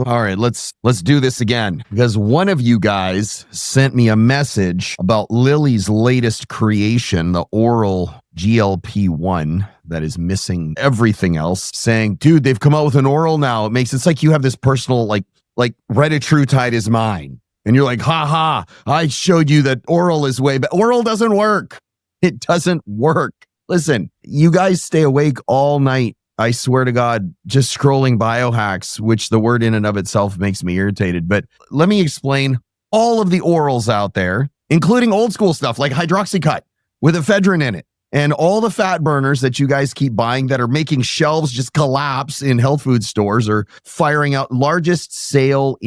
All right, let's do this again, because one of you guys sent me a message about Lily's latest creation, the oral GLP-1 that is missing everything else, saying, dude, they've come out with an oral now. It's like you have this personal, like Retatrutide is mine. And you're like, I showed you that oral is way, but oral doesn't work. It doesn't work. Listen, you guys stay awake all night, I swear to God, just scrolling biohacks, which the word in and of itself makes me irritated. But let me explain all of the orals out there, including old school stuff like hydroxycut with ephedrine in it, and all the fat burners that you guys keep buying that are making shelves just collapse in health food stores or firing out. Largest sale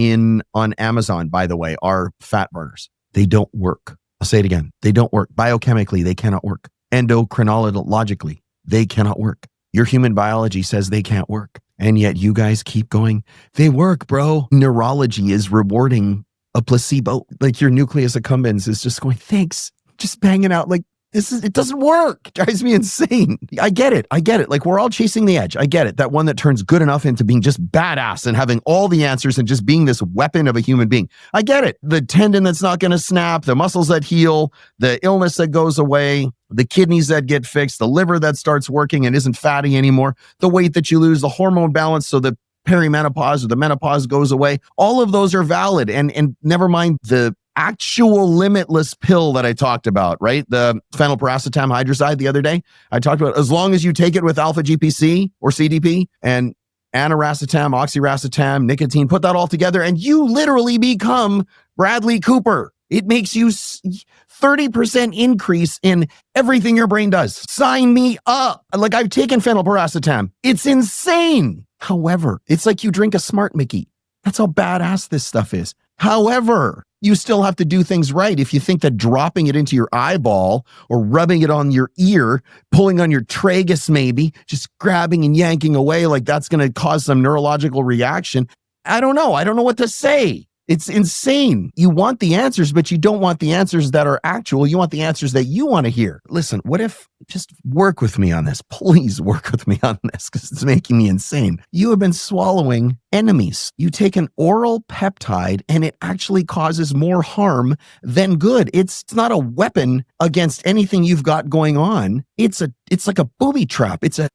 on Amazon, by the way, are fat burners. They don't work. I'll say it again. They don't work. Biochemically, they cannot work. Endocrinologically, they cannot work. Your human biology says they can't work. And yet you guys keep going, they work, bro. Neurology is rewarding a placebo. Like your nucleus accumbens is just going, thanks, just banging out like, it doesn't work. It drives me insane. I get it. Like we're all chasing the edge. I get it. That one that turns good enough into being just badass and having all the answers and just being this weapon of a human being. I get it. The tendon that's not going to snap, the muscles that heal, the illness that goes away, the kidneys that get fixed, the liver that starts working and isn't fatty anymore, the weight that you lose, the hormone balance so the perimenopause or the menopause goes away. All of those are valid. And never mind the actual limitless pill that I talked about, right? The phenylpiracetam hydroside the other day. I talked about as long as you take it with alpha GPC or CDP and aniracetam, oxiracetam, nicotine, put that all together and you literally become Bradley Cooper. It makes you 30% increase in everything your brain does. Sign me up. Like I've taken phenylpiracetam. It's insane. However, it's like you drink a Smart Mickey. That's how badass this stuff is. However, you still have to do things right. If you think that dropping it into your eyeball or rubbing it on your ear, pulling on your tragus maybe, just grabbing and yanking away, like that's going to cause some neurological reaction. I don't know. I don't know what to say. It's insane. You want the answers, but you don't want the answers that are actual. You want the answers that you want to hear. Listen, what if, just work with me on this. Please work with me on this because it's making me insane. You have been swallowing enemies. You take an oral peptide and it actually causes more harm than good. It's not a weapon against anything you've got going on. It's like a booby trap. It's a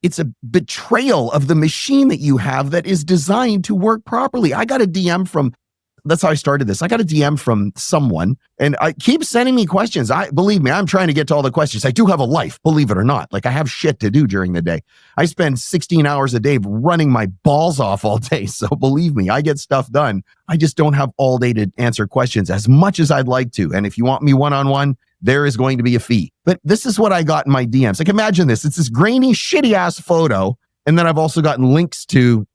betrayal of the machine that you have that is designed to work properly. I got a DM from That's how I started this. I got a DM from someone and I keep sending me questions. Believe me, I'm trying to get to all the questions. I do have a life, believe it or not. Like I have shit to do during the day. I spend 16 hours a day running my balls off all day. So believe me, I get stuff done. I just don't have all day to answer questions as much as I'd like to. And if you want me one-on-one, there is going to be a fee. But this is what I got in my DMs. Like imagine this. It's this grainy, shitty ass photo. And then I've also gotten links to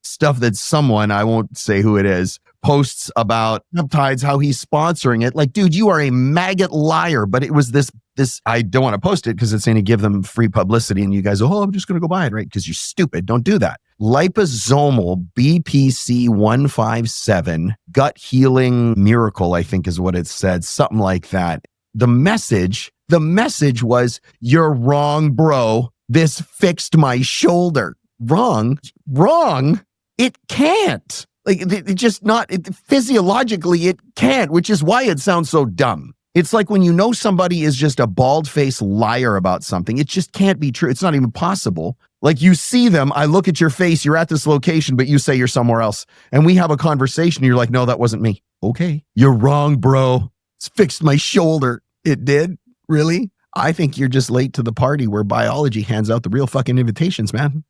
stuff that someone, I won't say who it is, posts about Peptides, how he's sponsoring it. Like, dude, you are a maggot liar. But it was this, I don't want to post it because it's going to give them free publicity. And you guys, I'm just going to go buy it, right? Because you're stupid. Don't do that. Liposomal BPC 157 gut healing miracle, I think is what it said. Something like that. The message was, you're wrong, bro. This fixed my shoulder. Wrong. It can't. Like it's just not, physiologically it can't, which is why it sounds so dumb. It's like when you know somebody is just a bald-faced liar about something, it just can't be true. It's not even possible. Like you see them, I look at your face, you're at this location, but you say you're somewhere else. And we have a conversation, you're like, no, that wasn't me. Okay. You're wrong, bro. It's fixed my shoulder. It did? Really? I think you're just late to the party where biology hands out the real fucking invitations, man.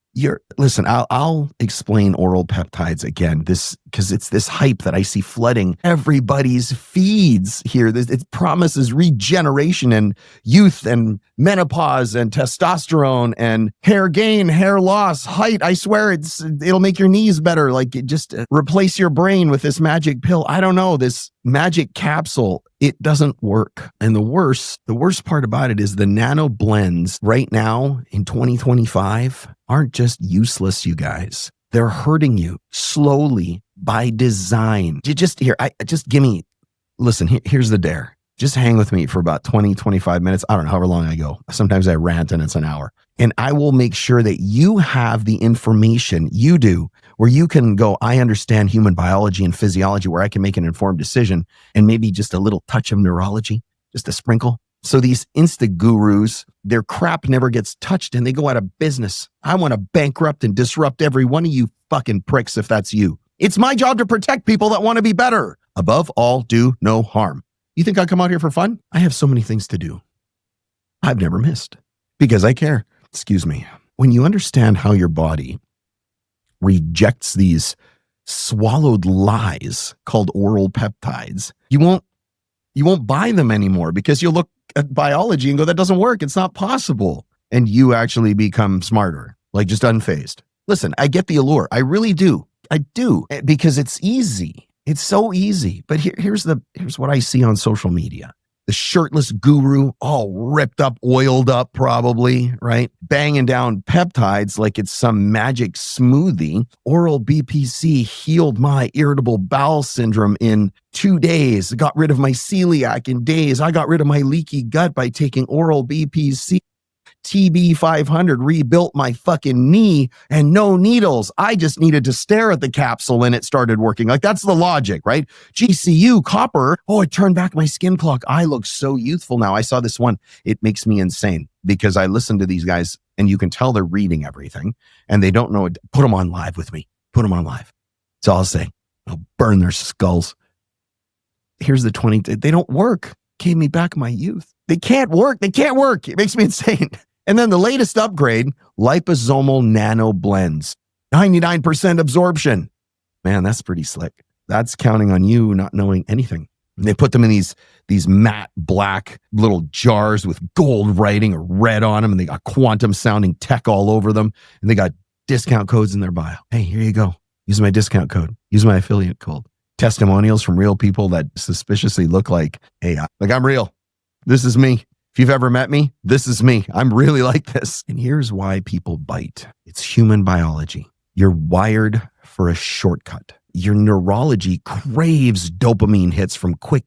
Listen, I'll explain oral peptides again, because it's this hype that I see flooding everybody's feeds here. It promises regeneration and youth and menopause and testosterone and hair gain, hair loss, height. I swear it'll make your knees better. Like just replace your brain with this magic pill. I don't know, this magic capsule. It doesn't work. And the worst part about it is the nano blends right now in 2025 aren't just useless, you guys. They're hurting you slowly by design. Listen, here's the dare. Just hang with me for about 20, 25 minutes. I don't know, however long I go. Sometimes I rant and it's an hour. And I will make sure that you have the information you do where you can go, I understand human biology and physiology, where I can make an informed decision and maybe just a little touch of neurology, just a sprinkle. So these Insta gurus, their crap never gets touched and they go out of business. I want to bankrupt and disrupt every one of you fucking pricks if that's you. It's my job to protect people that want to be better. Above all, do no harm. You think I come out here for fun? I have so many things to do. I've never missed because I care. Excuse me. When you understand how your body rejects these swallowed lies called oral peptides, you won't buy them anymore because you'll look at biology and go, that doesn't work. It's not possible. And you actually become smarter, like just unfazed. Listen, I get the allure. I really do. I do, because it's easy. It's so easy. But here's what I see on social media. The shirtless guru, all ripped up, oiled up probably, right? Banging down peptides like it's some magic smoothie. Oral BPC healed my irritable bowel syndrome in 2 days. Got rid of my celiac in days. I got rid of my leaky gut by taking oral BPC. TB 500 rebuilt my fucking knee and no needles. I just needed to stare at the capsule and it started working. Like, that's the logic, right? GCU, copper. Oh, it turned back my skin clock. I look so youthful now. I saw this one. It makes me insane because I listen to these guys and you can tell they're reading everything and they don't know it. Put them on live with me. Put them on live. That's all I'll say. I'll burn their skulls. Here's the 20. They don't work. Gave me back my youth. They can't work. They can't work. It makes me insane. And then the latest upgrade, liposomal nano blends, 99% absorption. Man, that's pretty slick. That's counting on you not knowing anything. And they put them in these matte black little jars with gold writing or red on them. And they got quantum sounding tech all over them. And they got discount codes in their bio. Hey, here you go. Use my discount code. Use my affiliate code. Testimonials from real people that suspiciously look like, hey, I'm real. This is me. If you've ever met me, this is me. I'm really like this. And here's why people bite. It's human biology. You're wired for a shortcut. Your neurology craves dopamine hits from quick,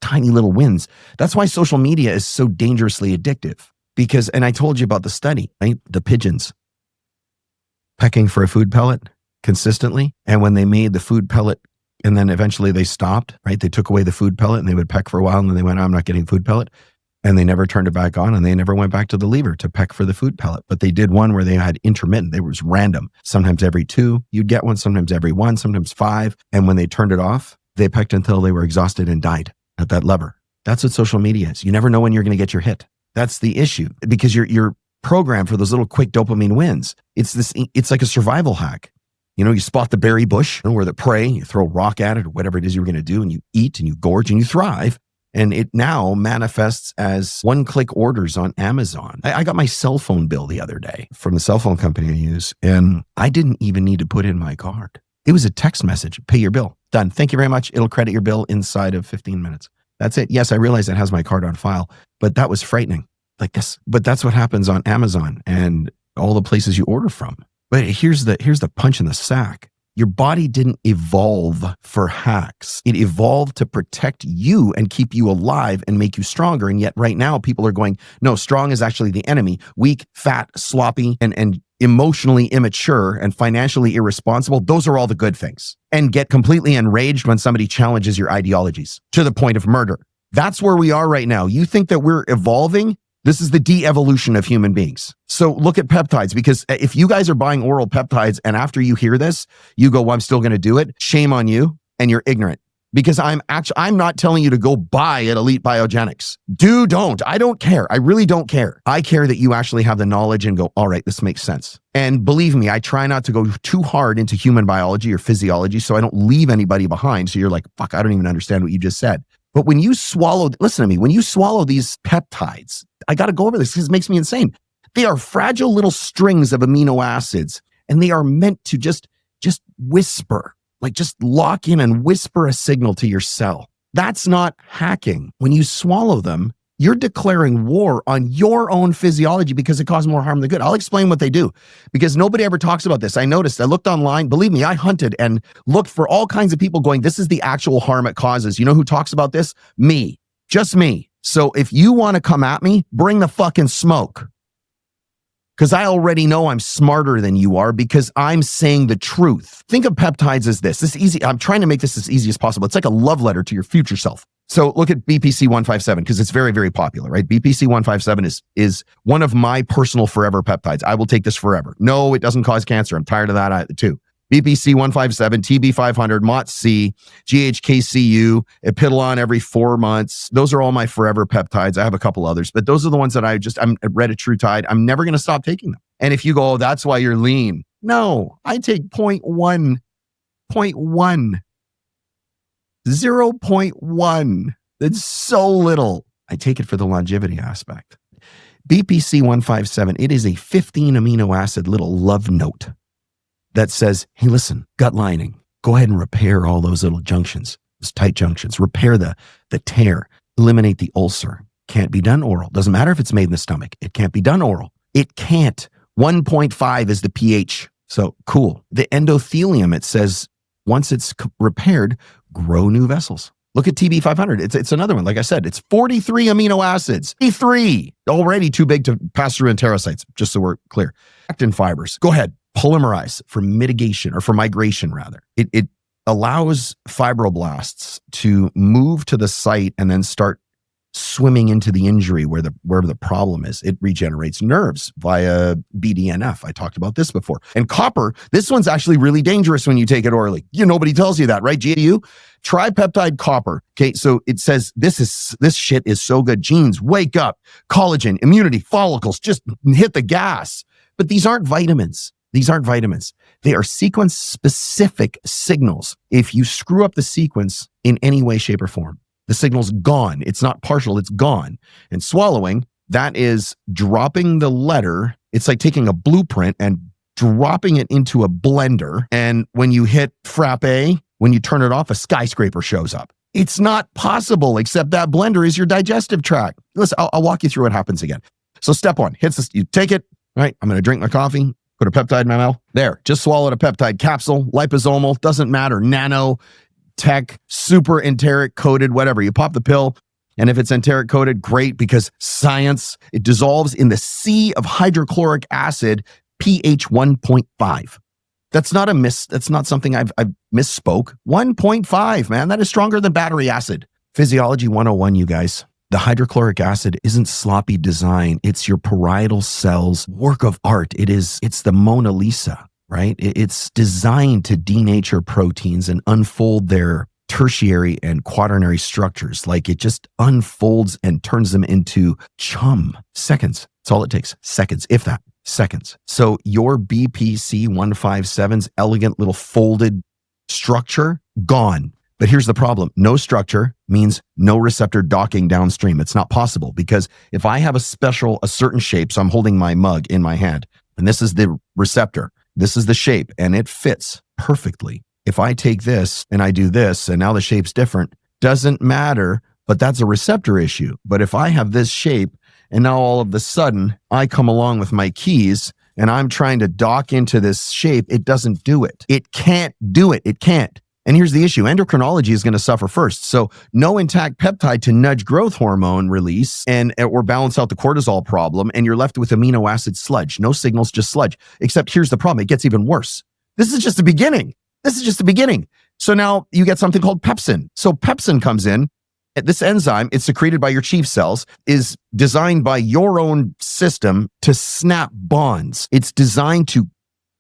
tiny little wins. That's why social media is so dangerously addictive. Because, and I told you about the study, right? The pigeons pecking for a food pellet consistently. And when they made the food pellet and then eventually they stopped, right? They took away the food pellet and they would peck for a while and then they went, I'm not getting food pellet. And they never turned it back on and they never went back to the lever to peck for the food pellet. But they did one where they had intermittent. It was random. Sometimes every 2, you'd get one, sometimes every 1, sometimes 5. And when they turned it off, they pecked until they were exhausted and died at that lever. That's what social media is. You never know when you're going to get your hit. That's the issue because you're programmed for those little quick dopamine wins. It's like a survival hack. You know, you spot the berry bush or the prey, you throw a rock at it or whatever it is you were going to do and you eat and you gorge and you thrive. And it now manifests as one-click orders on Amazon. I got my cell phone bill the other day from the cell phone company I use, and I didn't even need to put in my card. It was a text message, pay your bill. Done. Thank you very much. It'll credit your bill inside of 15 minutes. That's it. Yes, I realize it has my card on file, but that was frightening. Like this. But that's what happens on Amazon and all the places you order from. But here's the punch in the sack. Your body didn't evolve for hacks. It evolved to protect you and keep you alive and make you stronger. And yet right now people are going, no, strong is actually the enemy. Weak, fat, sloppy, and emotionally immature and financially irresponsible. Those are all the good things. And get completely enraged when somebody challenges your ideologies to the point of murder. That's where we are right now. You think that we're evolving? This is the de-evolution of human beings. So look at peptides, because if you guys are buying oral peptides and after you hear this, you go, well, I'm still going to do it. Shame on you. And you're ignorant because I'm not telling you to go buy at Elite Biogenics. Don't. I don't care. I really don't care. I care that you actually have the knowledge and go, all right, this makes sense. And believe me, I try not to go too hard into human biology or physiology so I don't leave anybody behind. So you're like, fuck, I don't even understand what you just said. But when you swallow, listen to me, when you swallow these peptides, I got to go over this because it makes me insane. They are fragile little strings of amino acids, and they are meant to just whisper, like just lock in and whisper a signal to your cell. That's not hacking. When you swallow them, you're declaring war on your own physiology because it causes more harm than good. I'll explain what they do because nobody ever talks about this. I noticed, I looked online, believe me, I hunted and looked for all kinds of people going, this is the actual harm it causes. You know who talks about this? Me, just me. So if you want to come at me, bring the fucking smoke. because I already know I'm smarter than you are because I'm saying the truth. Think of peptides as this. This is easy. I'm trying to make this as easy as possible. It's like a love letter to your future self. So look at BPC 157 because it's very, very popular, right? BPC 157 is one of my personal forever peptides. I will take this forever. No, it doesn't cause cancer. I'm tired of that too. BPC 157, TB 500, MOTS-C, GHKCU, Epidolon every 4 months. Those are all my forever peptides. I have a couple others, but those are the ones that I'm retatrutide. I'm never going to stop taking them. And if you go, oh, that's why you're lean. No, I take 0.1, 0.1. That's so little. I take it for the longevity aspect. BPC 157, it is a 15 amino acid little love note that says, hey, listen, gut lining, go ahead and repair all those little junctions, those tight junctions, repair the tear, eliminate the ulcer. Can't be done oral. Doesn't matter if it's made in the stomach. It can't be done oral. It can't. 1.5 is the pH. So cool. The endothelium, it says, once it's repaired, grow new vessels. Look at TB 500. It's another one. Like I said, it's 43 amino acids. 43. Already too big to pass through enterocytes, just so we're clear. Actin fibers. Go ahead. Polymerize for mitigation or for migration, rather. It allows fibroblasts to move to the site and then start swimming into the injury where the problem is. It regenerates nerves via BDNF. I talked about this before. And copper, this one's actually really dangerous when you take it orally. Nobody tells you that, right? GDU? Tripeptide copper. Okay, so it says this shit is so good. Genes, wake up. Collagen, immunity, follicles, just hit the gas. But these aren't vitamins. These aren't vitamins. They are sequence-specific signals. If you screw up the sequence in any way, shape, or form, the signal's gone. It's not partial, it's gone. And swallowing, that is dropping the letter. It's like taking a blueprint and dropping it into a blender. And when you hit frappe, when you turn it off, a skyscraper shows up. It's not possible, except that blender is your digestive tract. Listen, I'll walk you through what happens again. So step one, hits this, you take it, right? I'm going to drink my coffee, put a peptide in my mouth. There, just swallowed a peptide capsule, liposomal, doesn't matter, nano, tech, super enteric coated, whatever. You pop the pill, and if it's enteric coated, great, because science, it dissolves in the sea of hydrochloric acid, pH 1.5. That's not something I've misspoke. 1.5, man, that is stronger than battery acid. Physiology 101, you guys. The hydrochloric acid isn't sloppy design. It's your parietal cells' work of art. It's the Mona Lisa, right? It's designed to denature proteins and unfold their tertiary and quaternary structures. Like it just unfolds and turns them into chum. Seconds. That's all it takes. Seconds, if that. Seconds. So your BPC 157's elegant little folded structure, gone. But here's the problem. No structure means no receptor docking downstream. It's not possible because if I have a certain shape, so I'm holding my mug in my hand, and this is the receptor, this is the shape, and it fits perfectly. If I take this and I do this, and now the shape's different, doesn't matter, but that's a receptor issue. But if I have this shape, and now all of a sudden I come along with my keys and I'm trying to dock into this shape, it doesn't do it. It can't do it. It can't. And here's the issue. Endocrinology is going to suffer first. So no intact peptide to nudge growth hormone release or balance out the cortisol problem. And you're left with amino acid sludge. No signals, just sludge. Except here's the problem. It gets even worse. This is just the beginning. So now you get something called pepsin. So pepsin comes in. This enzyme, it's secreted by your chief cells, is designed by your own system to snap bonds. It's designed to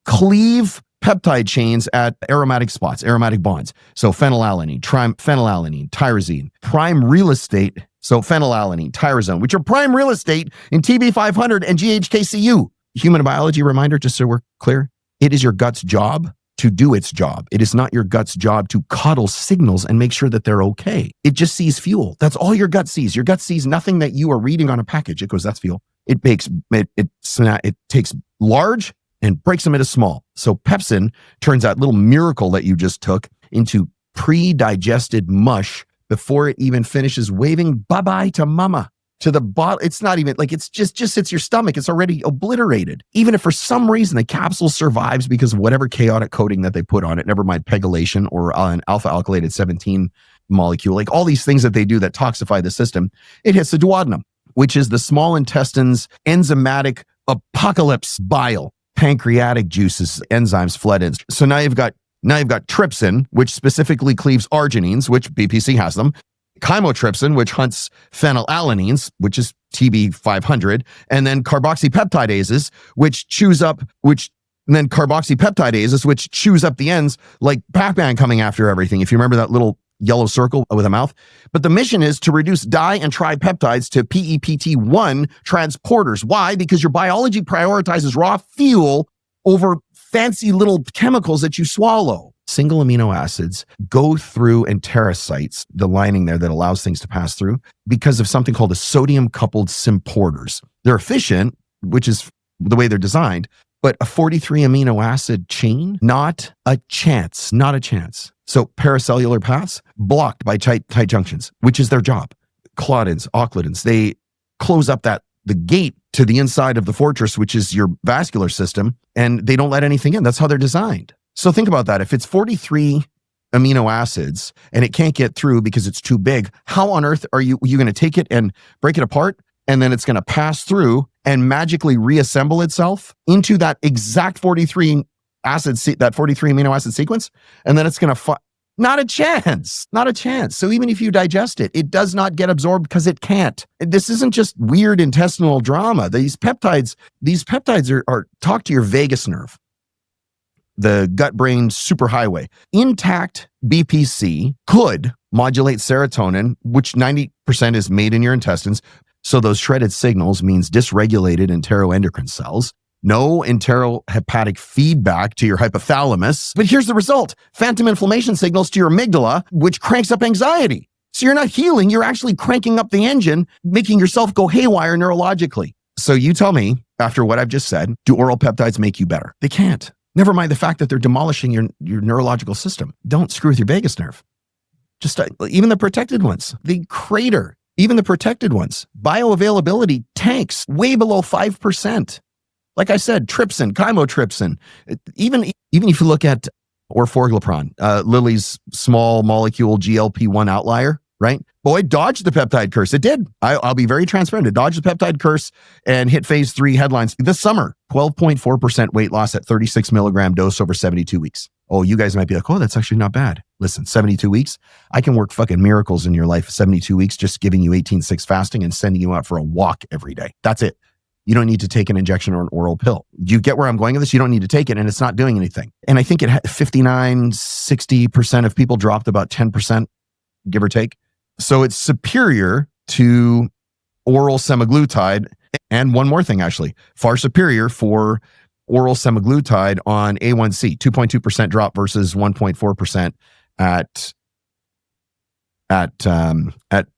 cleave peptide chains at aromatic spots, aromatic bonds. So phenylalanine, phenylalanine, tyrosine, prime real estate. So phenylalanine, tyrosine, which are prime real estate in TB500 and GHKCU. Human biology reminder, just so we're clear, it is your gut's job to do its job. It is not your gut's job to coddle signals and make sure that they're okay. It just sees fuel. That's all your gut sees. Your gut sees nothing that you are reading on a package. It goes, that's fuel. It takes large and breaks them into small. So pepsin turns that little miracle that you just took into pre-digested mush before it even finishes waving bye-bye to mama. To the bottle, it's not even like it's just hits your stomach. It's already obliterated. Even if for some reason the capsule survives because of whatever chaotic coating that they put on it, never mind pegylation or an alpha alkylated 17 molecule, like all these things that they do that toxify the system, it hits the duodenum, which is the small intestine's enzymatic apocalypse bile, pancreatic juices, enzymes, fledins. So now you've got trypsin, which specifically cleaves arginines, which BPC has them. Chymotrypsin, which hunts phenylalanines, which is TB500, and then carboxypeptidases, which chews up the ends like Pac-Man coming after everything. If you remember that little yellow circle with a mouth. But the mission is to reduce di and tripeptides to PEPT1 transporters. Why? Because your biology prioritizes raw fuel over fancy little chemicals that you swallow. Single amino acids go through enterocytes, the lining there that allows things to pass through, because of something called a sodium-coupled symporters. They're efficient, which is the way they're designed, but a 43 amino acid chain, not a chance. So paracellular paths blocked by tight junctions, which is their job. Claudins, occludins, they close up the gate to the inside of the fortress, which is your vascular system, and they don't let anything in. That's how they're designed. So think about that. If it's 43 amino acids and it can't get through because it's too big, how on earth are you going to take it and break it apart? And then it's going to pass through and magically reassemble itself into that exact 43 amino acid sequence. And then it's going to not a chance. So even if you digest it, it does not get absorbed because it can't. This isn't just weird intestinal drama. These peptides are talk to your vagus nerve, the gut-brain superhighway. Intact BPC could modulate serotonin, which 90% is made in your intestines. So those shredded signals means dysregulated enteroendocrine cells, no enterohepatic feedback to your hypothalamus. But here's the result: phantom inflammation signals to your amygdala, which cranks up anxiety. So you're not healing, you're actually cranking up the engine, making yourself go haywire neurologically. So you tell me, after what I've just said, do oral peptides make you better? They can't. Never mind the fact that they're demolishing your neurological system. Don't screw with your vagus nerve. Just even the protected ones, they crater. Even the protected ones. Bioavailability tanks way below 5%. Like I said, trypsin, chymotrypsin. Even if you look at orforglipron, Lilly's small molecule GLP-1 outlier, right? Boy, it dodged the peptide curse. It did. I'll be very transparent. It dodged the peptide curse and hit phase 3 headlines this summer. 12.4% weight loss at 36 milligram dose over 72 weeks. Oh, you guys might be like, oh, that's actually not bad. Listen, 72 weeks, I can work fucking miracles in your life. 72 weeks, just giving you 18-6 fasting and sending you out for a walk every day. That's it. You don't need to take an injection or an oral pill. Do you get where I'm going with this? You don't need to take it, and it's not doing anything. And I think it had 60% of people dropped about 10%, give or take. So it's superior to oral semaglutide. And one more thing, actually, far superior for oral semaglutide on A1C, 2.2% drop versus 1.4% at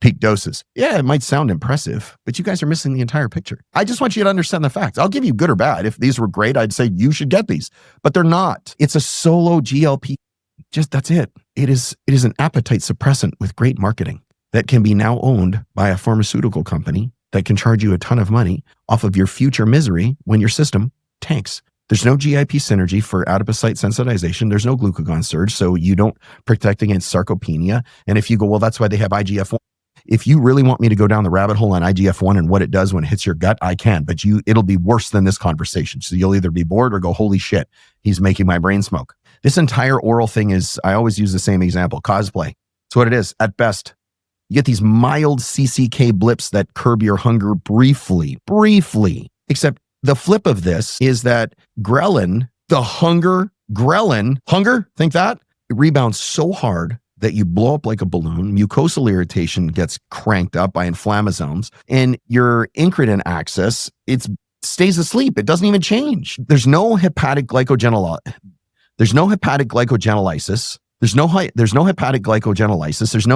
peak doses. Yeah, it might sound impressive, but you guys are missing the entire picture. I just want you to understand the facts. I'll give you good or bad. If these were great, I'd say you should get these, but they're not. It's a solo GLP. Just that's it. It is an appetite suppressant with great marketing that can be now owned by a pharmaceutical company that can charge you a ton of money off of your future misery when your system tanks. There's no GIP synergy for adipocyte sensitization. There's no glucagon surge, so you don't protect against sarcopenia. And if you go, well, that's why they have IGF-1. If you really want me to go down the rabbit hole on IGF-1 and what it does when it hits your gut, I can, but it'll be worse than this conversation. So you'll either be bored or go, holy shit, he's making my brain smoke. This entire oral thing is, I always use the same example, cosplay. It's what it is at best. You get these mild CCK blips that curb your hunger briefly, except the flip of this is that ghrelin, think that? It rebounds so hard that you blow up like a balloon. Mucosal irritation gets cranked up by inflammasomes, and your incretin axis, it stays asleep. It doesn't even change. There's no hepatic glycogenolysis. There's no hepatic glycogenolysis. There's no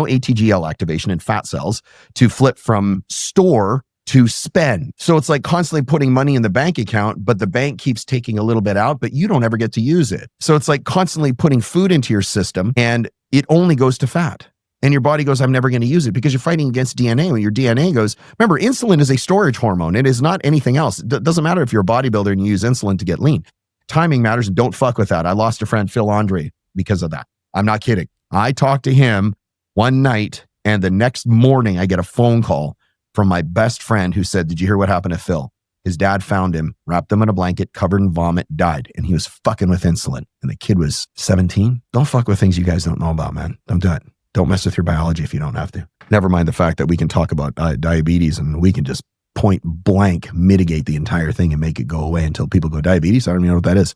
ATGL activation in fat cells to flip from store to spend. So it's like constantly putting money in the bank account, but the bank keeps taking a little bit out, but you don't ever get to use it. So it's like constantly putting food into your system and it only goes to fat. And your body goes, I'm never going to use it because you're fighting against DNA. When your DNA goes, remember, insulin is a storage hormone. It is not anything else. It doesn't matter if you're a bodybuilder and you use insulin to get lean. Timing matters, and don't fuck with that. I lost a friend, Phil Andre, because of that. I'm not kidding. I talked to him one night and the next morning I get a phone call from my best friend who said, did you hear what happened to Phil? His dad found him, wrapped him in a blanket, covered in vomit, died. And he was fucking with insulin. And the kid was 17. Don't fuck with things you guys don't know about, man. Don't do it. Don't mess with your biology if you don't have to. Never mind the fact that we can talk about diabetes and we can just point blank mitigate the entire thing and make it go away until people go, diabetes? I don't even know what that is.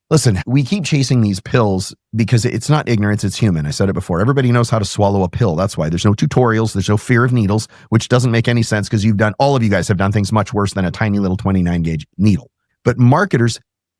Listen, we keep chasing these pills because it's not ignorance, it's human. I said it before. Everybody knows how to swallow a pill. That's why there's no tutorials. There's no fear of needles, which doesn't make any sense because all of you guys have done things much worse than a tiny little 29 gauge needle. But marketers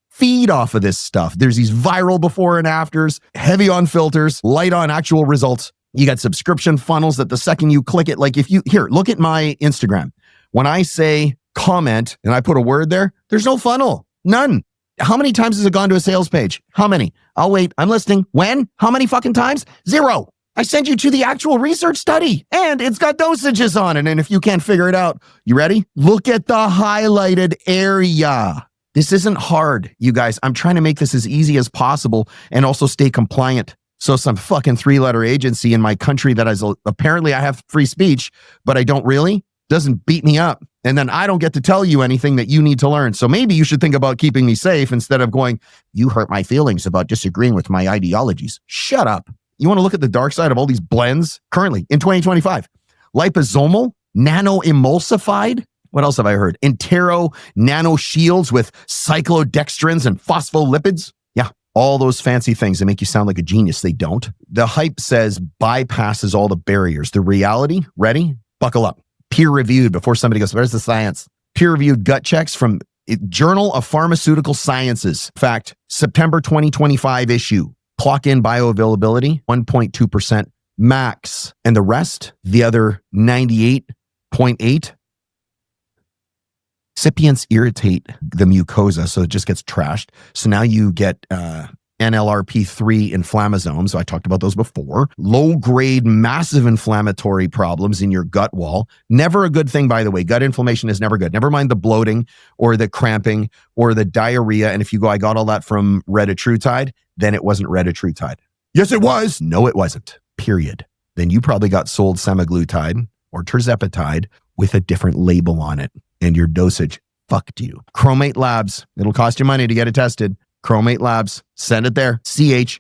feed off of this stuff. There's these viral before and afters, heavy on filters, light on actual results. You got subscription funnels that the second you click it, like here, look at my Instagram. When I say comment and I put a word there, there's no funnel. None. How many times has it gone to a sales page? How many? I'll wait. I'm listening. When? How many fucking times? 0. I send you to the actual research study and it's got dosages on it. And if you can't figure it out, you ready? Look at the highlighted area. This isn't hard, you guys. I'm trying to make this as easy as possible and also stay compliant. So some fucking 3-letter agency in my country that apparently I have free speech, but I don't really, doesn't beat me up. And then I don't get to tell you anything that you need to learn. So maybe you should think about keeping me safe instead of going, you hurt my feelings about disagreeing with my ideologies. Shut up. You want to look at the dark side of all these blends currently in 2025? Liposomal, nano-emulsified. What else have I heard? Entero nano shields with cyclodextrins and phospholipids. Yeah, all those fancy things that make you sound like a genius. They don't. The hype says bypasses all the barriers. The reality, ready? Buckle up. Peer-reviewed before somebody goes, where's the science? Peer-reviewed gut checks from Journal of Pharmaceutical Sciences. In fact, September 2025 issue. Clock in bioavailability, 1.2% max. And the rest, the other 98.8%. Excipients irritate the mucosa, so it just gets trashed. So now you get NLRP3 inflammasomes. So I talked about those before. Low-grade, massive inflammatory problems in your gut wall. Never a good thing, by the way. Gut inflammation is never good. Never mind the bloating or the cramping or the diarrhea. And if you go, I got all that from retatrutide, then it wasn't retatrutide. Yes, it was. No, it wasn't. Period. Then you probably got sold semaglutide or tirzepatide with a different label on it. And your dosage fucked you. Chromate Labs. It'll cost you money to get it tested. Chromate Labs. Send it there. CHROMATE.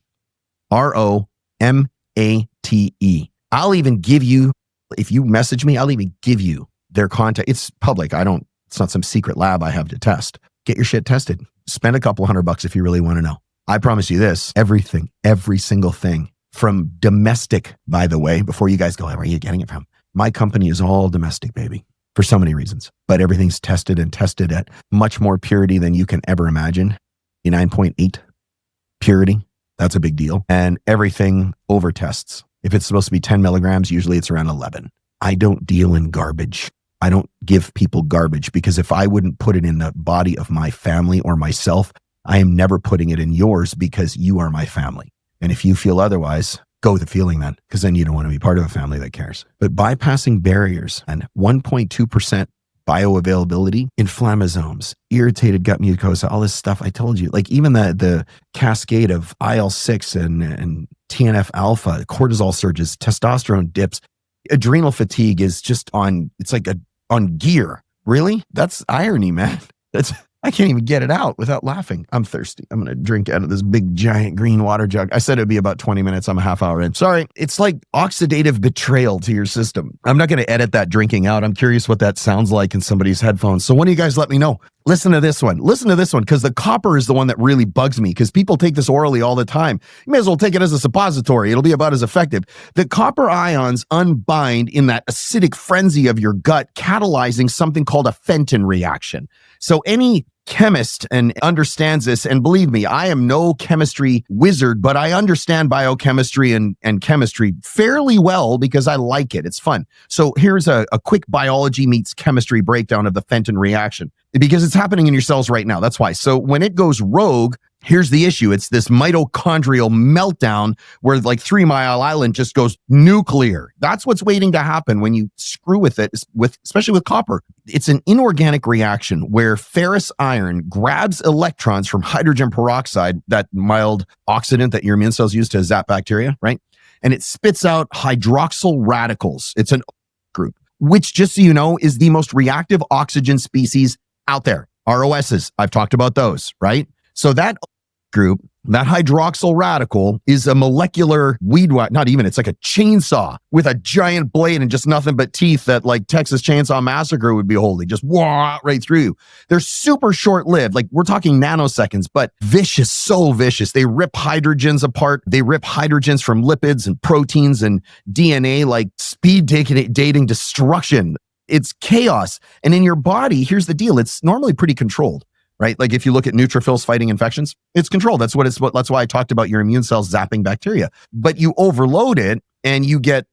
I'll even give you, if you message me, I'll even give you their contact. It's public. It's not some secret lab I have to test. Get your shit tested. Spend a couple $100 if you really want to know. I promise you this, everything, every single thing from domestic, by the way, before you guys go, where are you getting it from? My company is all domestic, baby. For so many reasons, but everything's tested and tested at much more purity than you can ever imagine. 9.8 purity, that's a big deal. And everything over tests. If it's supposed to be 10 milligrams, usually it's around 11. I don't deal in garbage. I don't give people garbage because if I wouldn't put it in the body of my family or myself, I am never putting it in yours because you are my family. And if you feel otherwise, go with the feeling then, because then you don't want to be part of a family that cares. But bypassing barriers and 1.2% bioavailability, inflammasomes, irritated gut mucosa, all this stuff I told you, like even the cascade of IL-6 and TNF alpha, cortisol surges, testosterone dips, adrenal fatigue is just on gear. Really? That's irony, man. I can't even get it out without laughing. I'm thirsty. I'm going to drink out of this big giant green water jug. I said it'd be about 20 minutes. I'm a half hour in. Sorry. It's like oxidative betrayal to your system. I'm not going to edit that drinking out. I'm curious what that sounds like in somebody's headphones. So one of you guys let me know. Listen to this one. Listen to this one because the copper is the one that really bugs me because people take this orally all the time. You may as well take it as a suppository. It'll be about as effective. The copper ions unbind in that acidic frenzy of your gut, catalyzing something called a Fenton reaction. So any chemist and understands this, and believe me, I am no chemistry wizard, but I understand biochemistry and chemistry fairly well because I like it. It's fun. So here's a quick biology meets chemistry breakdown of the Fenton reaction because it's happening in your cells right now. That's why. So when it goes rogue, here's the issue. It's this mitochondrial meltdown where like 3 Mile Island just goes nuclear. That's what's waiting to happen when you screw with it, especially with copper. It's an inorganic reaction where ferrous iron grabs electrons from hydrogen peroxide, that mild oxidant that your immune cells use to zap bacteria, right? And it spits out hydroxyl radicals. It's an group, which just so you know, is the most reactive oxygen species out there. ROSs, I've talked about those, right? So that group, that hydroxyl radical is a molecular weed whack, not even, it's like a chainsaw with a giant blade and just nothing but teeth that like Texas Chainsaw Massacre would be holding, just wah, right through you. They're super short-lived, like we're talking nanoseconds, but vicious, so vicious. They rip hydrogens apart. They rip hydrogens from lipids and proteins and DNA, like speed dating destruction. It's chaos. And in your body, here's the deal. It's normally pretty controlled, right? Like if you look at neutrophils fighting infections, it's controlled. That's why I talked about your immune cells zapping bacteria. But you overload it and you get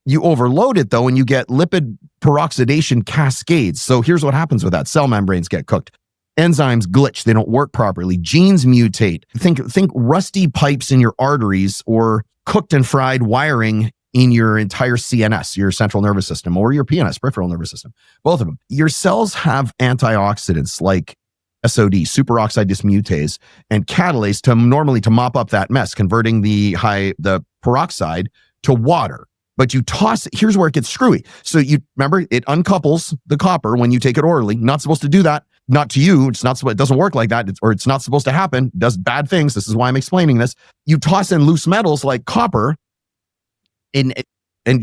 you overload it though, and you get lipid peroxidation cascades. So here's what happens with that. Cell membranes get cooked. Enzymes glitch. They don't work properly. Genes mutate. Think rusty pipes in your arteries or cooked and fried wiring in your entire CNS, your central nervous system, or your PNS, peripheral nervous system, both of them. Your cells have antioxidants like SOD, superoxide dismutase, and catalase to mop up that mess, converting the peroxide to water. But you toss it, here's where it gets screwy. So you remember, it uncouples the copper when you take it orally. Not supposed to do that. Not to you. It doesn't work like that, or it's not supposed to happen. It does bad things. This is why I'm explaining this. You toss in loose metals like copper, and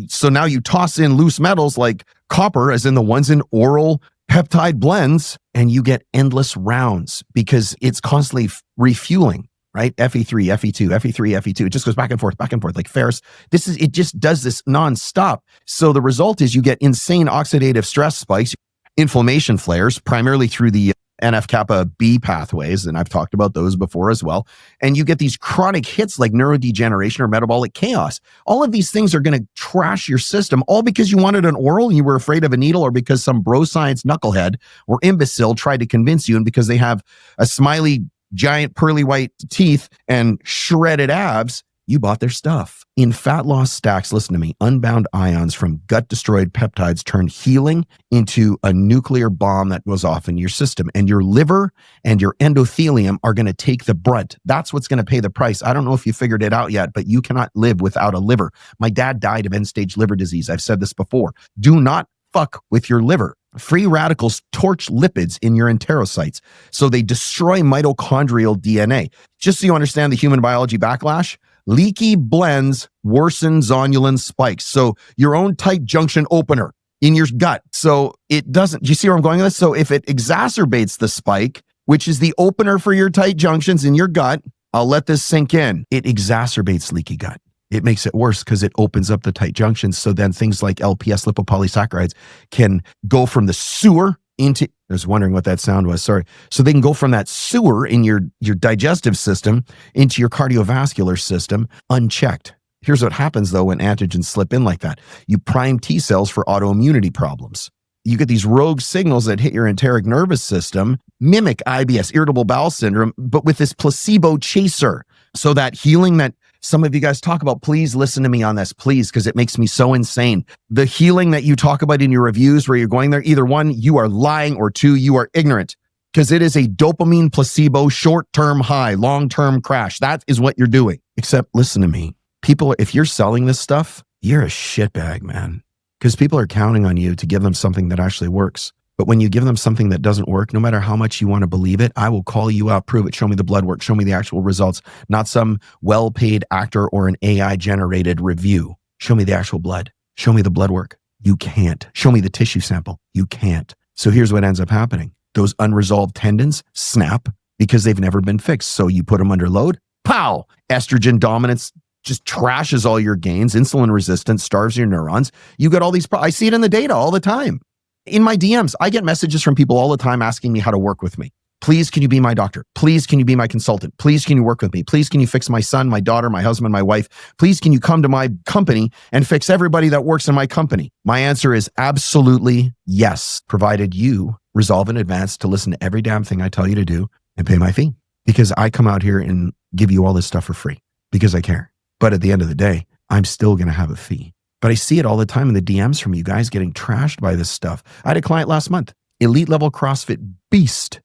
so now you toss in loose metals like copper, as in the ones in oral peptide blends, and you get endless rounds because it's constantly refueling, right? Fe3, Fe2, Fe3, Fe2. It just goes back and forth like ferrous. It just does this nonstop. So the result is you get insane oxidative stress spikes, inflammation flares, primarily through the NF-kappa B pathways, and I've talked about those before as well. And you get these chronic hits like neurodegeneration or metabolic chaos. All of these things are going to trash your system, all because you wanted an oral and you were afraid of a needle, or because some bro science knucklehead or imbecile tried to convince you, and because they have a smiley, giant, pearly white teeth and shredded abs, you bought their stuff. In fat loss stacks, listen to me, unbound ions from gut-destroyed peptides turn healing into a nuclear bomb that goes off in your system. And your liver and your endothelium are going to take the brunt. That's what's going to pay the price. I don't know if you figured it out yet, but you cannot live without a liver. My dad died of end-stage liver disease. I've said this before. Do not fuck with your liver. Free radicals torch lipids in your enterocytes, so they destroy mitochondrial DNA. Just so you understand the human biology backlash, leaky blends worsen zonulin spikes. So your own tight junction opener in your gut. So it doesn't, do you see where I'm going with this? So if it exacerbates the spike, which is the opener for your tight junctions in your gut, I'll let this sink in. It exacerbates leaky gut. It makes it worse because it opens up the tight junctions. So then things like LPS lipopolysaccharides can go from the sewer into, I was wondering what that sound was, sorry. So they can go from that sewer in your digestive system into your cardiovascular system unchecked. Here's what happens though when antigens slip in like that. You prime T cells for autoimmunity problems. You get these rogue signals that hit your enteric nervous system, mimic IBS, irritable bowel syndrome, but with this placebo chaser. So that healing that some of you guys talk about, please listen to me on this, please, because it makes me so insane. The healing that you talk about in your reviews where you're going there, either one, you are lying, or two, you are ignorant, because it is a dopamine placebo, short-term high, long-term crash. That is what you're doing. Except, listen to me. People, if you're selling this stuff, you're a shitbag, man, because people are counting on you to give them something that actually works. But when you give them something that doesn't work, no matter how much you want to believe it, I will call you out, prove it, show me the blood work, show me the actual results, not some well-paid actor or an AI-generated review. Show me the actual blood. Show me the blood work. You can't. Show me the tissue sample. You can't. So here's what ends up happening. Those unresolved tendons snap because they've never been fixed. So you put them under load, pow! Estrogen dominance just trashes all your gains. Insulin resistance starves your neurons. You get all these I see it in the data all the time. In my DMs, I get messages from people all the time asking me how to work with me. Please, can you be my doctor? Please, can you be my consultant? Please, can you work with me? Please, can you fix my son, my daughter, my husband, my wife? Please, can you come to my company and fix everybody that works in my company? My answer is absolutely yes, provided you resolve in advance to listen to every damn thing I tell you to do and pay my fee. Because I come out here and give you all this stuff for free because I care. But at the end of the day, I'm still going to have a fee. But I see it all the time in the DMs from you guys getting trashed by this stuff. I had a client last month, elite level CrossFit beast,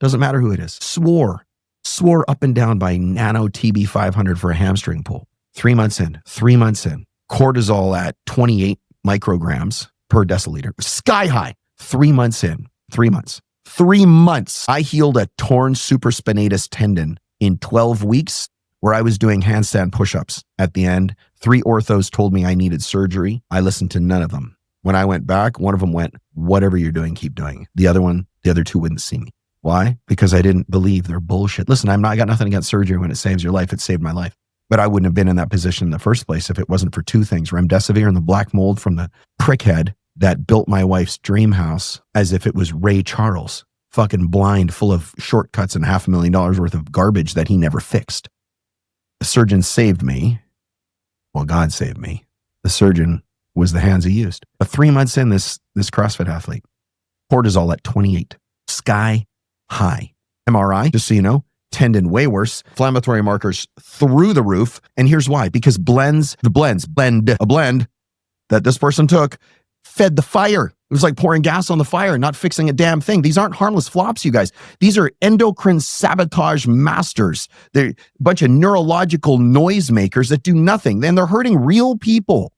doesn't matter who it is, swore up and down by nano TB 500 for a hamstring pull. 3 months in, cortisol at 28 micrograms per deciliter, sky high. 3 months in, 3 months. 3 months. I healed a torn supraspinatus tendon in 12 weeks where I was doing handstand push-ups at the end. 3 orthos told me I needed surgery. I listened to none of them. When I went back, one of them went, whatever you're doing, keep doing. The other two wouldn't see me. Why? Because I didn't believe their bullshit. Listen, I got nothing against surgery. When it saves your life, it saved my life. But I wouldn't have been in that position in the first place if it wasn't for 2 things: remdesivir and the black mold from the prickhead that built my wife's dream house as if it was Ray Charles, fucking blind, full of shortcuts and $500,000 worth of garbage that he never fixed. The surgeon saved me. Well, God saved me. The surgeon was the hands he used. But 3 months in, this CrossFit athlete, cortisol at 28, sky high. MRI, just so you know, tendon way worse, inflammatory markers through the roof. And here's why: because a blend that this person took fed the fire. It was like pouring gas on the fire, not fixing a damn thing. These aren't harmless flops, you guys. These are endocrine sabotage masters. They're a bunch of neurological noisemakers that do nothing. Then they're hurting real people.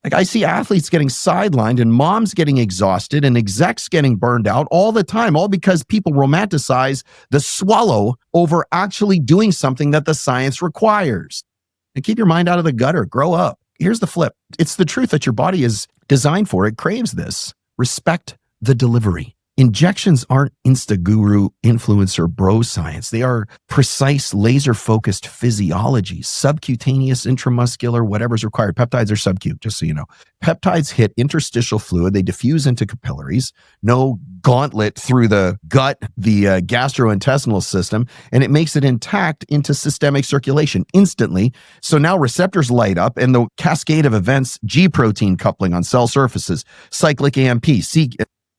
Like, I see athletes getting sidelined and moms getting exhausted and execs getting burned out all the time, all because people romanticize the swallow over actually doing something that the science requires. And keep your mind out of the gutter. Grow up. Here's the flip. It's the truth that your body is designed for. It craves this. Respect the delivery. Injections aren't Insta-guru, influencer, bro science. They are precise, laser-focused physiology, subcutaneous, intramuscular, whatever's required. Peptides are subcu, just so you know. Peptides hit interstitial fluid. They diffuse into capillaries. No gauntlet through the gut, the gastrointestinal system, and it makes it intact into systemic circulation instantly. So now receptors light up, and the cascade of events, G protein coupling on cell surfaces, cyclic AMP,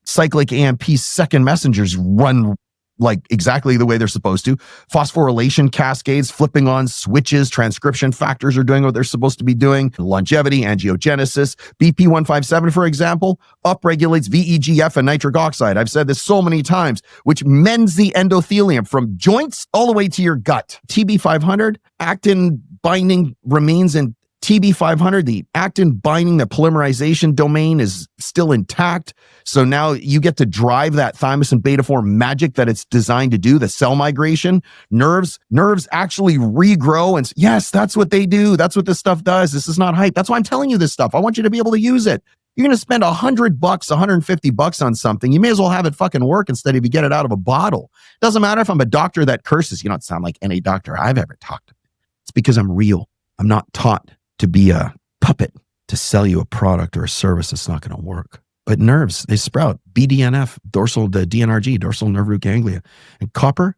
cyclic AMP second messengers run like exactly the way they're supposed to. Phosphorylation cascades, flipping on switches, transcription factors are doing what they're supposed to be doing. Longevity, angiogenesis, BP157, for example, upregulates VEGF and nitric oxide. I've said this so many times, which mends the endothelium from joints all the way to your gut. TB500, actin binding remains in TB500, the actin binding, the polymerization domain is still intact. So now you get to drive that thymosin beta 4 magic that it's designed to do, the cell migration. Nerves actually regrow. And yes, that's what they do. That's what this stuff does. This is not hype. That's why I'm telling you this stuff. I want you to be able to use it. You're going to spend $100, $150 on something. You may as well have it fucking work instead of you get it out of a bottle. Doesn't matter if I'm a doctor that curses. You don't sound like any doctor I've ever talked to. It's because I'm real. I'm not taught to be a puppet to sell you a product or a service that's not going to work. But nerves, they sprout. BDNF, the DNRG, dorsal nerve root ganglia. And copper,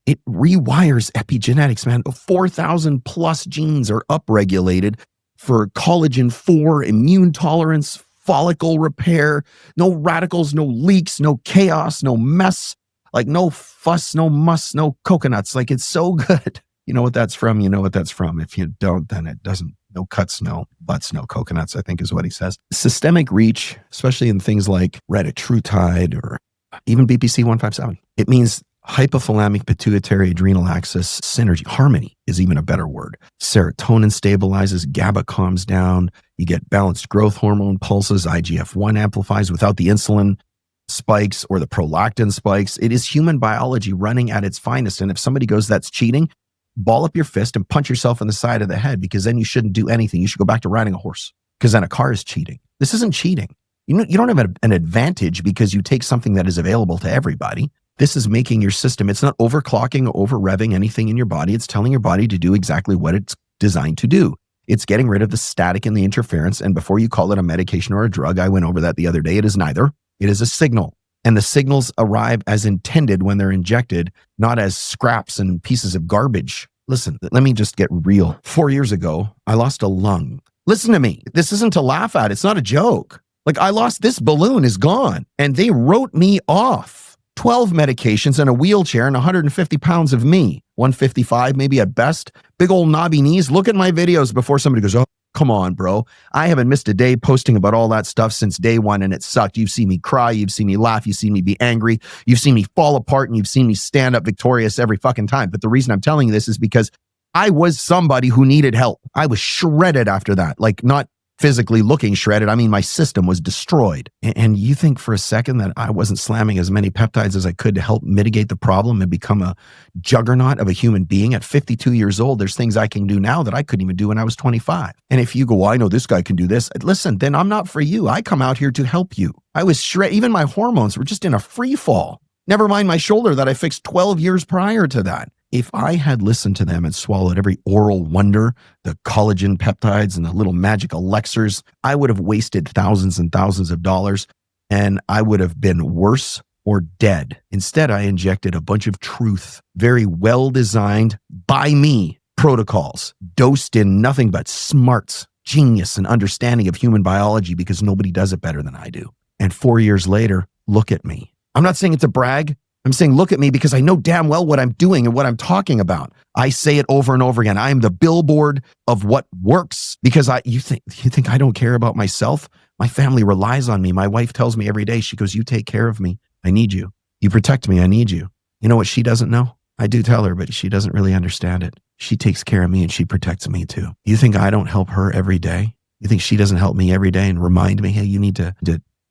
it rewires epigenetics, man. 4,000 plus genes are upregulated for collagen 4, immune tolerance, follicle repair, no radicals, no leaks, no chaos, no mess, like no fuss, no muss, no coconuts. Like, it's so good. You know what that's from? You know what that's from. If you don't, then it doesn't. No cuts, no butts, no coconuts, I think is what he says. Systemic reach, especially in things like retatrutide or even BPC 157. It means hypothalamic pituitary adrenal axis synergy. Harmony is even a better word. Serotonin stabilizes, GABA calms down. You get balanced growth hormone pulses. IGF-1 amplifies without the insulin spikes or the prolactin spikes. It is human biology running at its finest. And if somebody goes, that's cheating, ball up your fist and punch yourself in the side of the head, because then you shouldn't do anything. You should go back to riding a horse, because then a car is cheating. This isn't cheating. You don't have an advantage because you take something that is available to everybody. This is making your system, it's not overclocking or over revving anything in your body. It's telling your body to do exactly what it's designed to do. It's getting rid of the static and the interference. And before you call it a medication or a drug, I went over that the other day. It is neither. It is a signal. And the signals arrive as intended when they're injected, not as scraps and pieces of garbage. Listen, let me just get real. 4 years ago, I lost a lung. Listen to me. This isn't to laugh at. It's not a joke. Like, I lost, this balloon is gone. And they wrote me off. 12 medications and a wheelchair and 150 pounds of me. 155 maybe at best. Big old knobby knees. Look at my videos before somebody goes, oh, come on, bro. I haven't missed a day posting about all that stuff since day one, and it sucked. You've seen me cry. You've seen me laugh. You've seen me be angry. You've seen me fall apart, and you've seen me stand up victorious every fucking time. But the reason I'm telling you this is because I was somebody who needed help. I was shredded after that. Like, not physically looking shredded. I mean, my system was destroyed. And you think for a second that I wasn't slamming as many peptides as I could to help mitigate the problem and become a juggernaut of a human being at 52 years old? There's things I can do now that I couldn't even do when I was 25. And if you go, well, I know this guy can do this. Listen, then I'm not for you. I come out here to help you. I was shredded. Even my hormones were just in a free fall. Never mind my shoulder that I fixed 12 years prior to that. If I had listened to them and swallowed every oral wonder, the collagen peptides and the little magic elixirs, I would have wasted thousands and thousands of dollars, and I would have been worse or dead. Instead, I injected a bunch of truth, very well-designed by me protocols, dosed in nothing but smarts, genius, and understanding of human biology, because nobody does it better than I do. And 4 years later, look at me. I'm not saying it's a brag. I'm saying, look at me, because I know damn well what I'm doing and what I'm talking about. I say it over and over again. I am the billboard of what works, because you think I don't care about myself? My family relies on me. My wife tells me every day, she goes, you take care of me. I need you. You protect me. I need you. You know what she doesn't know? I do tell her, but she doesn't really understand it. She takes care of me and she protects me too. You think I don't help her every day? You think she doesn't help me every day and remind me, hey, you need to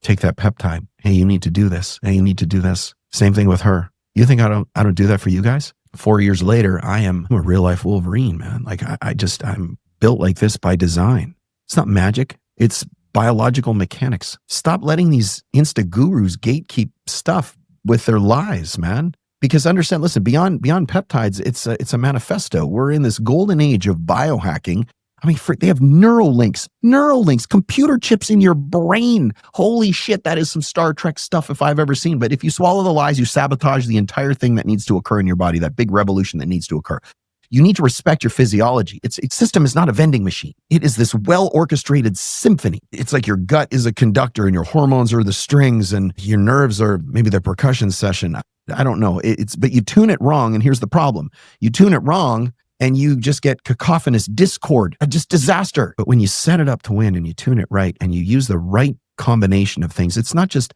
take that peptide. Hey, you need to do this. Hey, you need to do this. Same thing with her. You think I don't do that for you guys? 4 years later, I'm a real life Wolverine, man. Like I'm built like this by design. It's not magic. It's biological mechanics. Stop letting these Insta gurus gatekeep stuff with their lies, man. Because understand, listen, beyond peptides, it's a manifesto. We're in this golden age of biohacking. I mean, they have Neuralinks, computer chips in your brain. Holy shit, that is some Star Trek stuff if I've ever seen. But if you swallow the lies, you sabotage the entire thing that needs to occur in your body, that big revolution that needs to occur. You need to respect your physiology. Its system is not a vending machine. It is this well-orchestrated symphony. It's like your gut is a conductor and your hormones are the strings and your nerves are maybe the percussion session. I don't know. But you tune it wrong, and here's the problem. You tune it wrong, and you just get cacophonous discord, just disaster. But when you set it up to win and you tune it right and you use the right combination of things, it's not just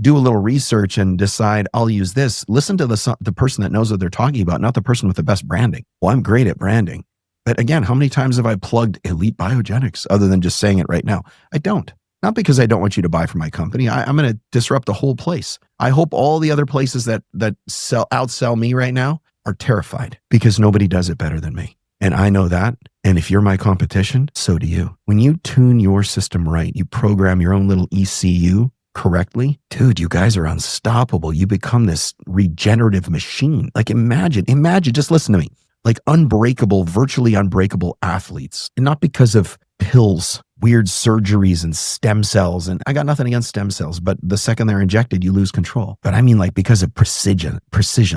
do a little research and decide I'll use this. Listen to the person that knows what they're talking about, not the person with the best branding. Well, I'm great at branding. But again, how many times have I plugged Elite Biogenics other than just saying it right now? I don't. Not because I don't want you to buy from my company. I'm going to disrupt the whole place. I hope all the other places that outsell me right now are terrified, because nobody does it better than me. And I know that. And if you're my competition, so do you. When you tune your system right, you program your own little ECU correctly, dude, you guys are unstoppable. You become this regenerative machine. Like imagine, just listen to me, like unbreakable, virtually unbreakable athletes. And not because of pills, weird surgeries and stem cells. And I got nothing against stem cells, but the second they're injected, you lose control. But I mean, like, because of precision,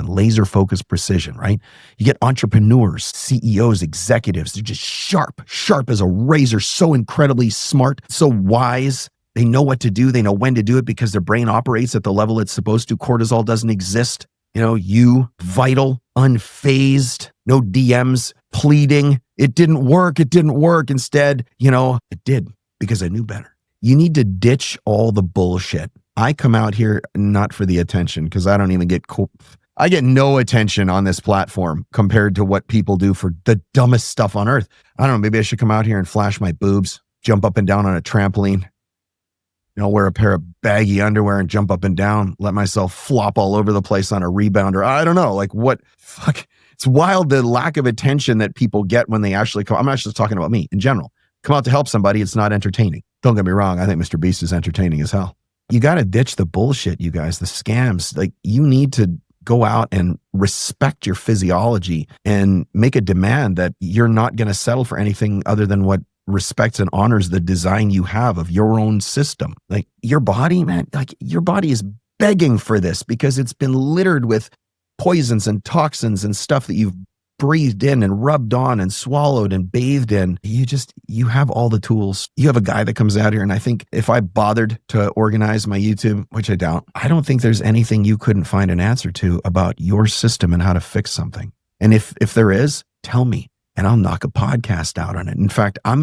laser focused precision, right? You get entrepreneurs, CEOs, executives. They're just sharp as a razor, so incredibly smart, so wise. They know what to do. They know when to do it because their brain operates at the level it's supposed to. Cortisol doesn't exist. You vital, unfazed, no DMs, pleading. It didn't work. Instead, it did, because I knew better. You need to ditch all the bullshit. I come out here not for the attention, because I don't even get I get no attention on this platform compared to what people do for the dumbest stuff on earth. I don't know. Maybe I should come out here and flash my boobs, jump up and down on a trampoline, wear a pair of baggy underwear and jump up and down, let myself flop all over the place on a rebounder. I don't know, like what, fuck. It's wild, the lack of attention that people get when they actually come. I'm not just talking about me in general. Come out to help somebody. It's not entertaining. Don't get me wrong. I think Mr. Beast is entertaining as hell. You got to ditch the bullshit, you guys, the scams. Like, you need to go out and respect your physiology and make a demand that you're not going to settle for anything other than what respects and honors the design you have of your own system. Like, your body, man, like, your body is begging for this because it's been littered with poisons and toxins and stuff that you've breathed in and rubbed on and swallowed and bathed in. You have all the tools. You have a guy that comes out here, and I think if I bothered to organize my YouTube, which I don't think there's anything you couldn't find an answer to about your system and how to fix something. And if there is, tell me, and I'll knock a podcast out on it. In fact, I'll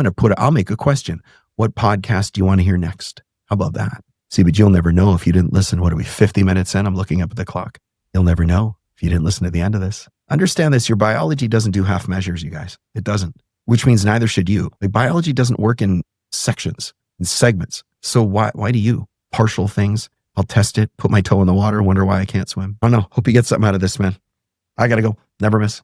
make a question. What podcast do you want to hear next? How about that? See, but you'll never know if you didn't listen. What are we, 50 minutes in? I'm looking up at the clock. You'll never know if you didn't listen to the end of this. Understand this. Your biology doesn't do half measures, you guys. It doesn't, which means neither should you. Like, biology doesn't work in sections and segments. So why do you? Partial things. I'll test it, put my toe in the water, wonder why I can't swim. I don't know. Hope you get something out of this, man. I got to go. Never miss.